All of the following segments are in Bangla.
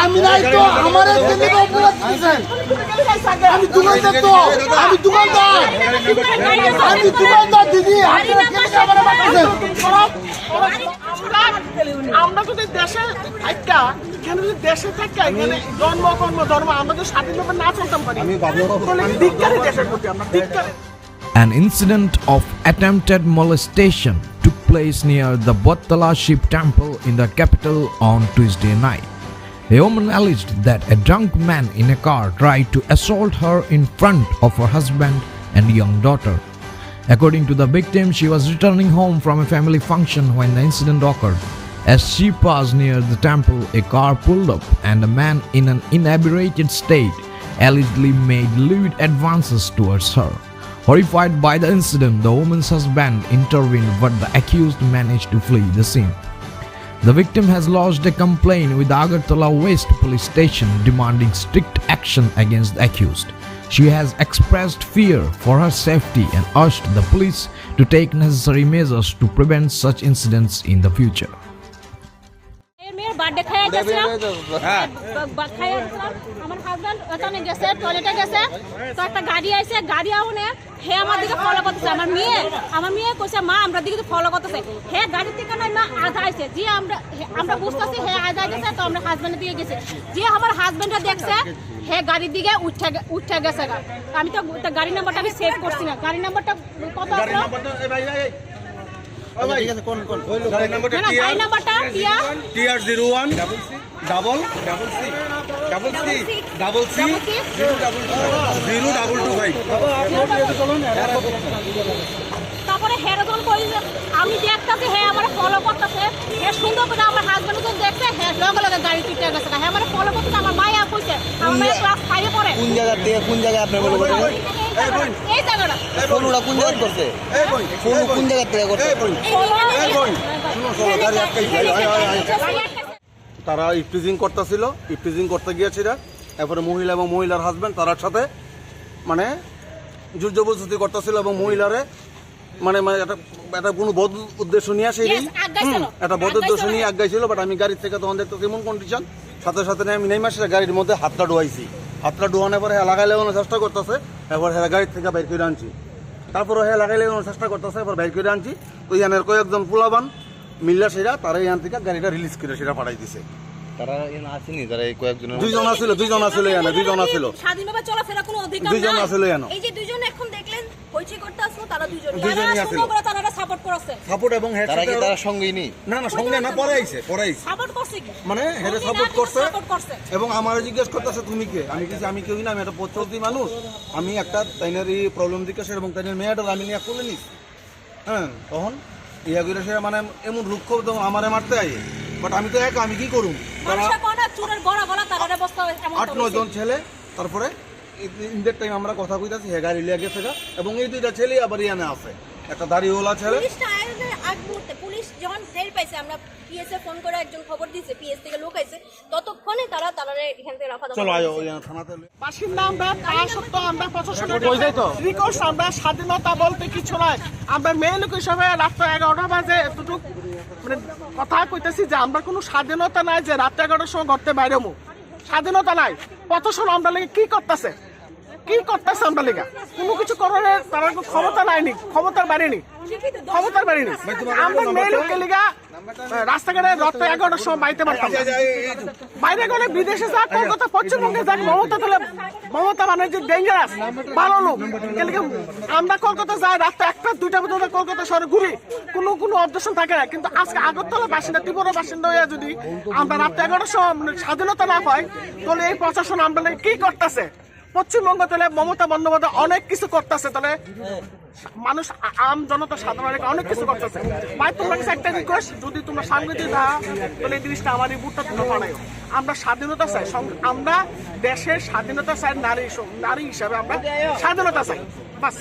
আমি নাই তো আমার আমি দোকানদার তো আমি দোকানদার দিদি আমরা যদি দেশে থাকা দেশে থাকা জন্ম কর্ম ধর্ম আমরা যদি স্বাধীনভাবে না চলতাম পারি ধিক্কারে দেশের প্রতি আমরা ধিক্কারে। An incident of attempted molestation took place near the Bottala Shiv temple in the capital on Tuesday night. A woman alleged that a drunk man in a car tried to assault her in front of her husband and young daughter. According to the victim, she was returning home from a family function when the incident occurred. As she passed near the temple, a car pulled up and a man in an inebriated state allegedly made lewd advances towards her. Horrified by the incident, the woman's husband intervened, but the accused managed to flee the scene. The victim has lodged a complaint with the Agartala West Police Station demanding strict action against the accused. She has expressed fear for her safety and urged the police to take necessary measures to prevent such incidents in the future. Birthday খাইয়া গেছিলাম আমার হাজবেন্ড ওখানে গেছে টয়লেটে গেছে তো একটা গাড়ি আইছে গাড়ি আউনে হে আমার দিকে ফলো করতেছে আমার মেয়ে কইছে মা আমরা দিকে ফলো করতেছে হে গাড়ি থেকে না আধা আইছে যে আমরা বুঝতেছি হে আধা গেছে তো আমরা হাজবেন্ডের দিকে গেছে যে আমার হাজবেন্ডটা দেখছে হে গাড়ির দিকে উঠে গেছে আমি তো গাড়ি নাম্বারটা আমি সেভ করছি না গাড়ি নাম্বারটা কত আসলো গাড়ি নাম্বারটা TR01 ডাবল সি 0225 তারপরে হেরোজন কই আমি দেখতাছি হে আমারে ফলো করতেছে হে সুন্দর করে আমার হাজবেন্ড তো দেখছে হে লগে লগে গাড়ি তুইতে গেছে হে আমারে ফলো করতেছে আমার মায়া কইছে আমার মায়া ক্লাস 5 এ পড়ে কোন জায়গা আপনি বলে বলেন এই জায়গাটা ফোনটা কোন জায়গা করতে ফোন কোন জায়গা থেকে করতে তারা ইফটিজিং করতে গিয়েছিল এরপরে মহিলা এবং মহিলার হাজবেন্ড তার সাথে মানে জোর জবরদস্তি করতেছিল এবং মহিলারে মানে একটা কোনো বদ উদ্দেশ্য নিয়ে আসে একটা বদ উদ্দেশ্য নিয়ে আগাইছিল বাট আমি গাড়ি থেকে তখন দেখতেছি এমন কন্ডিশন সাথে সাথে আমি নেমে আসে গাড়ির মধ্যে হাতটা ডুয়াইছি হাতটা ডুয়ানোর পরে হ্যাঁ লাগাই লাগানোর চেষ্টা করতেছে এবার হ্যাঁ গাড়ির থেকে বাইর করে আনছি তারপরে হ্যাঁ লাগাই লাগানোর চেষ্টা করতেছে এবার বাইর করে আনছি তো ইয়ানের কয়েকজন পোলাবান মিল্লা সেরা তারা ইয়ান থেকে গাড়িটা রিলিজ করে সেটা পাঠাই দিছে তারা এখানে আসেনি যারা এই কয়েকজন দুইজন আছিল স্বাধীনভাবে চলাফেরা কোনো অধিকার দুইজন আছিল এই যে দুইজন এখন দেখলেন হইচই করতে আসলো তারা দুইজনই আছিল তারা সাপোর্ট করছে সাপোর্ট এবং হেড তারা সঙ্গেই নেই না সঙ্গে না পরে আইছে সাপোর্ট করছে কি মানে হেড সাপোর্ট করছে এবং আমার জিজ্ঞেস করতেছে তুমি কে আমি কেউই না আমি একটা পথচলতি মানুষ আমি একটা তাইনারই প্রবলেম জিজ্ঞাসা এবং তাইনার মেয়েটা আমি নিয়ে খুলে নিস হ্যাঁ তখন ইয়া করে সে মানে এমন রুক্ষ আমারে মারতে আই বাট আমি তো আমি কি করুম তারা 8-9 জন ছেলে তারপরে ইনদের টাইম আমরা কথা কইতাছি হে গাড়ি লিয়ে গেছে এবং এই দুইটা ছেলে আবার ইয়ানে আছে একটা দাড়িওয়ালা ছেলে পুলিশ যখন টের পাইছে আমরা পিএসএ ফোন করে একজন খবর দিয়েছে পিএস থেকে লোক আইছে ততক্ষণে তারা এখান থেকে রাফা চলো আয়ো ওই থানাতে বাসিন্দা আমরা তার সত্য আমরা প্রশাসনের রিকোয়েস্ট আমরা স্বাধীনতা বলতে কিছু নয় আমরা মেয়ে লোক হিসাবে রাত 11টা বাজে এতটুকু মানে কথা কইতেছি যে আমরা কোনো স্বাধীনতা নাই যে রাত 11টার সময় ঘরতে বাইরেমু স্বাধীনতা নাই প্রশাসন আমরা লেগে কি করতেছে আমরা লেগা কোনো কিছু করার তার ক্ষমতা নাইনি ক্ষমতার বাড়িনি আমরা মেয়ে লোককে লেগা রাস্তাঘাটে রাত 11টার সময় বাইতে পারতাম বাইরে গেলে বিদেশে যাক কলকাতা পশ্চিমবঙ্গে যাক মমতা মানে যে ডেঞ্জারাস ভালো লোক আমরা কলকাতা যাই রাত 1টা-2টা পর্যন্ত কলকাতা শহরে ঘুরি কোনো অবজেকশন থাকে না কিন্তু আজকে আগরতলা বাসিন্দা ত্রিপুরা বাসিন্দা হয়ে যদি আমরা রাত 11টার সময় স্বাধীনতা না পাই তাহলে এই প্রশাসন আমরা কি করতেছে পশ্চিমবঙ্গ তাহলে মমতা বন্দ্যোপাধ্যায় অনেক কিছু করতেছে তাহলে মানুষ আম জনতা সাধারণ অনেক কিছু করতেছে ভাই তোমার কাছে একটা রিকোয়েস্ট যদি তোমরা সাংবাদিক না তাহলে এই জিনিসটা আমার এই বুটটা তোমরা বানাই আমরা স্বাধীনতা চাই আমরা দেশের স্বাধীনতা চাই নারী হিসাবে আমরা স্বাধীনতা চাই বাস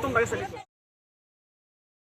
তোমরা